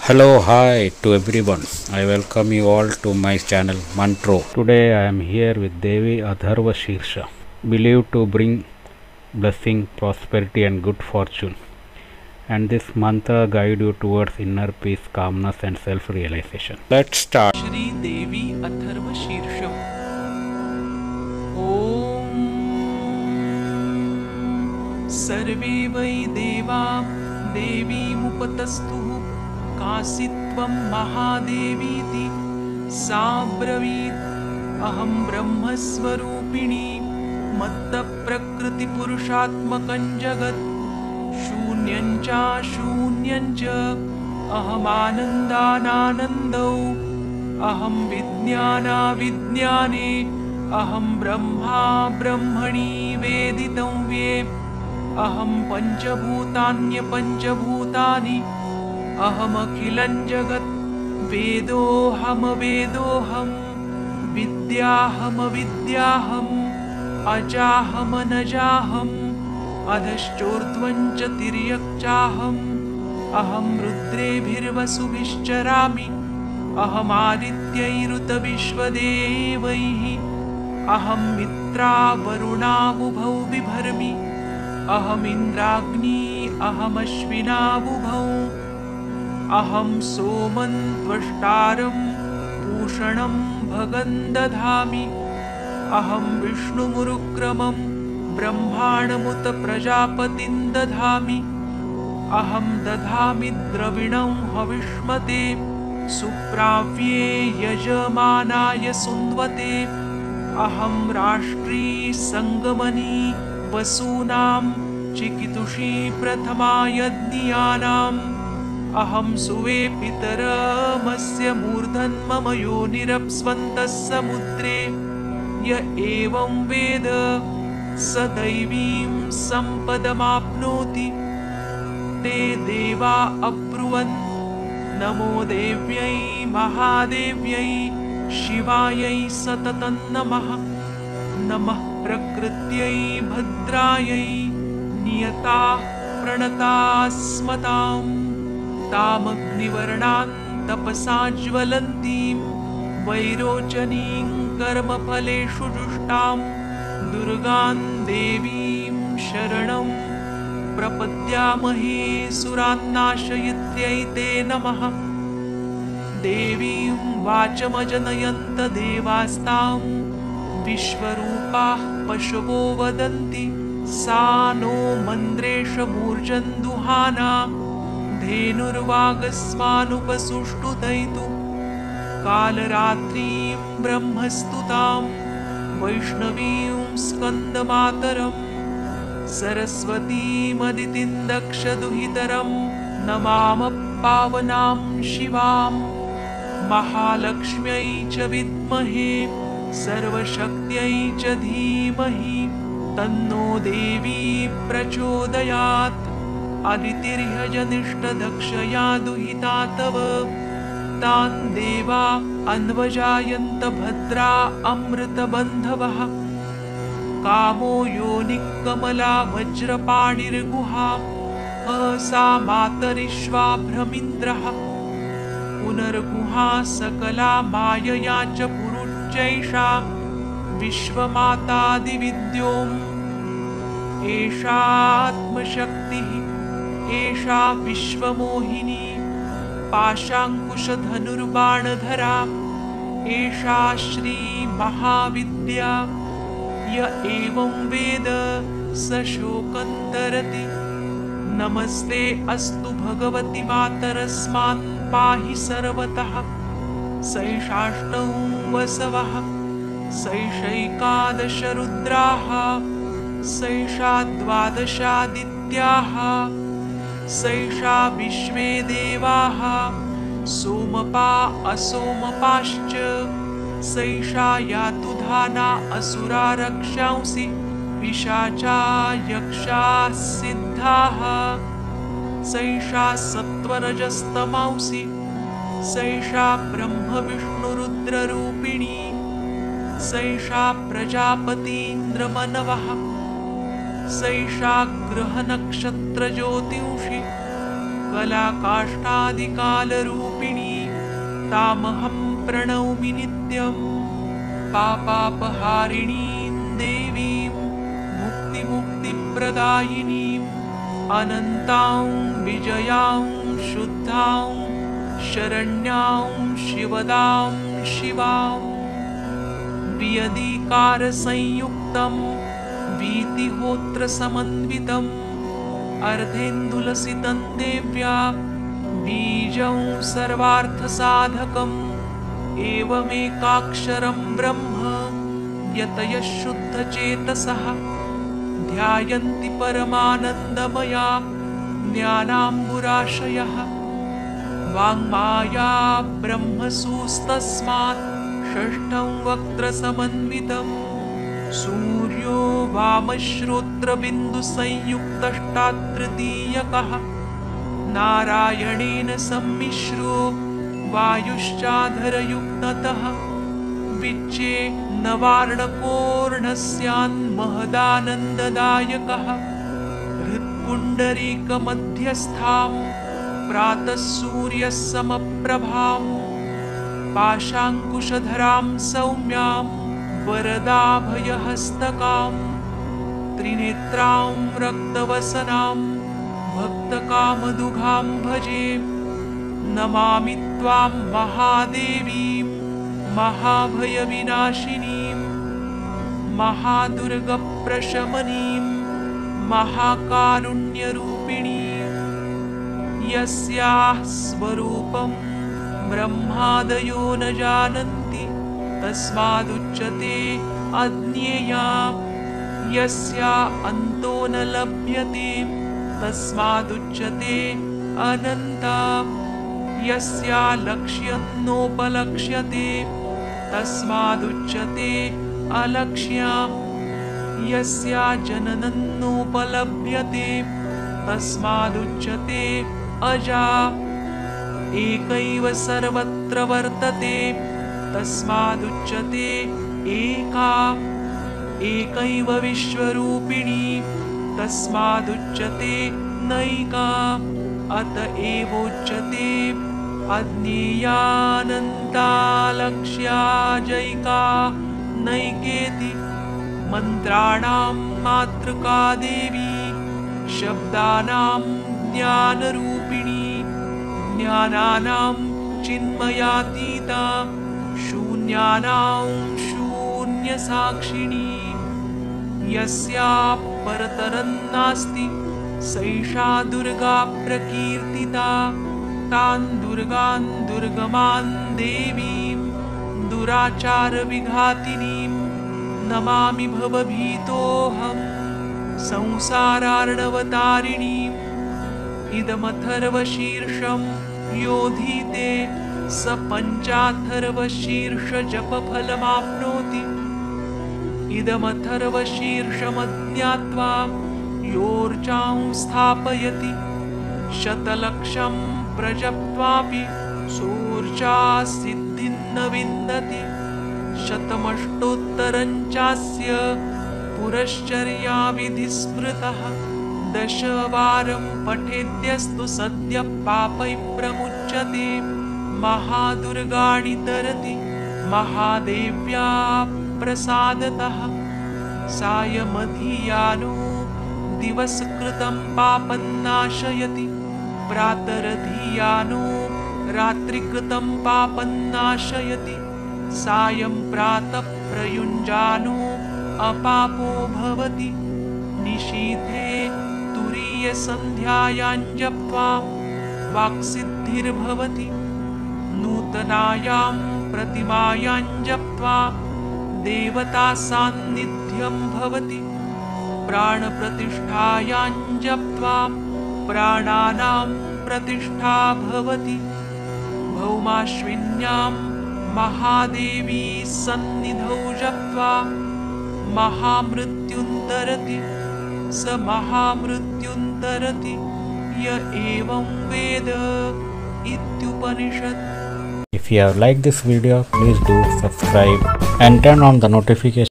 Hello, hi to everyone. I welcome you all to my channel Mantro. Today I am here with Devi Adharva Shirsha, believed to bring blessing, prosperity, and good fortune. And this mantra guide you towards inner peace, calmness, and self-realization. Let's start. Shri देवी अथर्व शीर्षम ॐ सर्वे वै देवा देवीमुपतस्तुः कासित्वं महादेवीति सा ब्रवीत् अहं ब्रह्मस्वरूपिणी मत्तप्रकृतिपुरुषात्मकं जगत् शून्यं च अहमानन्दानानन्दौ अहं विज्ञानाविज्ञाने अहं ब्रह्मा ब्रह्मणि वेदितव्ये अहं पञ्चभूतान्यपञ्चभूतानि अहमखिलं जगत् वेदोऽहमवेदोऽहं विद्याहमविद्याहम् अजाहमनजाहम् अधश्चोर्ध्वं च तिर्यक्चाहम् अहं रुद्रेभिर्वसुभिश्चरामि अहमादित्यैरुतविश्वदेवैः अहं मित्रावरुणावुभौ बिभर्मि अहमिन्द्राग्नी अहमश्विनावुभौ अहं सोमं त्वष्टारं पूषणं भगं दधामि अहं विष्णुमुरुक्रमं ब्रह्माणमुत प्रजापतिं दधामि अहं दधामि द्रविणं हविष्मते सुप्राव्ये यजमानाय सुन्वते अहं राष्ट्री संगमनी वसूनां चिकितुषी प्रथमा यज्ञियानाम् अहं सुवे पितरमस्य मूर्धन्मम योनिरप्स्वन्तः समुद्रे य एवं वेद स दैवीं सम्पदमाप्नोति ते देवा अब्रुवन् नमो देव्यै महादेव्यै शिवायै सततं नमः नमः प्रकृत्यै भद्रायै नियताः प्रणतास्मतां तामग्निवर्णां तपसा ज्वलन्तीं वैरोचनीं कर्मफलेषु जुष्टां दुर्गां देवीं शरणं प्रपद्यामहे सुरान्नाशयित्यै ते नमः देवीं वाचमजनयन्त देवास्तां विश्वरूपाः पशवो वदन्ति सा नो मन्द्रेशमूर्जन्दुहाना धेनुर्वागस्मानुपसुष्टुदयितु कालरात्रीं ब्रह्मस्तुतां वैष्णवीं स्कन्दमातरम् सरस्वतीमदितिं दक्षदुहितरं नमामः पावनां शिवां महालक्ष्म्यै च विद्महे सर्वशक्त्यै च धीमहि तन्नो देवी प्रचोदयात् अदितिर्यजनिष्ठदक्षया दुहिता तव तान् देवा अन्वजायन्त भद्रा अमृतबन्धवः कामो योनिकमला वज्रपाणिर्गुहा सा मातरिश्वाभ्रमिन्द्रः पुनर्गुहा सकला मायया च पुरुच्चैषा विश्वमातादिविद्योम् एषात्मशक्तिः एषा विश्वमोहिनी पाशाङ्कुशधनुर्बाणधरा एषा श्रीमहाविद्या य एवं वेद स शोकं तरति नमस्ते अस्तु भगवति मातरस्मान् पाहि सर्वतः सैषाष्टौ वसवः सैषैकादश रुद्राः सैषा द्वादशादित्याः सैषा विश्वे देवाः सोमपा असोमपाश्च सैषा यातु धाना असुरा रक्षांसि पिशाचा यक्षा सिद्धाः सैषा सत्वरजस्तमांसि सैषा ब्रह्मविष्णुरुद्ररूपिणी सैषा प्रजापतीन्द्रमनवः सैषा ग्रहनक्षत्रज्योतिंषि सकलाकाष्ठादिकालरूपिणी तामहं प्रणौमि नित्यम् पापापहारिणीं देवीं मुक्तिप्रदायिनीम् अनन्तां विजयां शुद्धां शरण्यां शिवदां शिवां वियदिकारसंयुक्तं वीतिहोत्रसमन्वितम् अर्धेन्दुलसितं देव्या बीजं सर्वार्थसाधकम् एवमेकाक्षरं ब्रह्म यतयः शुद्धचेतसः ध्यायन्ति परमानन्दमया ज्ञानाम्बुराशयः वाङ्माया ब्रह्मसूस्तस्मात् षष्ठं वक्त्रसमन्वितं सूर्यो वामश्रोत्रबिन्दुसंयुक्तष्टात्तृतीयकः नारायणेन सम्मिश्रो वायुश्चाधरयुक्ततः विच्चे नवार्णकोर्णस्यान्महदानन्ददायकः हृत्पुण्डरीकमध्यस्थां प्रातः सूर्यः समप्रभां पाशाङ्कुशधरां सौम्यां वरदाभयहस्तकां त्रिनेत्रां रक्तवसनां भक्तकामदुघां भजे नमामि त्वां महादेवीं महाभयविनाशिनीं महादुर्गप्रशमनीं महाकारुण्यरूपिणीं यस्याः स्वरूपं ब्रह्मादयो न जानन्ति तस्मादुच्यते अज्ञेया यस्या अन्तो न लभ्यते तस्मादुच्यते अनन्ता यस्या लक्ष्यं नोपलक्ष्यते तस्मादुच्यते अलक्ष्या यस्या जननं नोपलभ्यते तस्मादुच्यते अजा एकैव सर्वत्र वर्तते तस्मादुच्यते एका एकैव विश्वरूपिणी तस्मादुच्यते नैका अत एवोच्यते अज्ञेयानन्तालक्ष्या जैका नैकेति मन्त्राणां मातृका देवी शब्दानां ज्ञानरूपिणी ज्ञानानां चिन्मयातीता शून्यानां शून्यसाक्षिणी यस्या परतरं नास्ति सैषा दुर्गा प्रकीर्तिता तान् दुर्गान् दुर्गमान् देवीं दुराचारविघातिनीं नमामि भवभीतोऽहं संसारार्णवतारिणीम् इदमथर्वशीर्षं योधीते स पञ्चाथर्वशीर्षजपफलमाप्नोति इदमथर्वशीर्षमज्ञात्वा योर्चां स्थापयति शतलक्षं प्रजप्त्वापि सोर्चासिद्धिं न विन्दति शतमष्टोत्तरं चास्य पुरश्चर्याविधिस्मृतः दशवारं पठेद्यस्तु सद्यः पापैः प्रमुच्यते महादुर्गाणि तरति महादेव्या प्रसादतः सायमधियानो दिवसकृतं पापं नाशयति प्रातरधियानो रात्रिकृतं पापं नाशयति सायं प्रातः प्रयुञ्जानो अपापो भवति निशीथे तुरीयसन्ध्यायां जप्त्वा वाक्सिद्धिर्भवति नूतनायां प्रतिमायां जप्त्वा देवतासान्निध्यं भवति प्राणप्रतिष्ठायां जप्त्वा प्राणानां प्रतिष्ठा भवति भौमाश्विन्यां महादेवी सन्निधौ जप्त्वा महामृत्युन्तरति स महामृत्युन्तरति य एवं वेद इत्युपनिषत्. If you have liked this video, please do subscribe and turn on the notification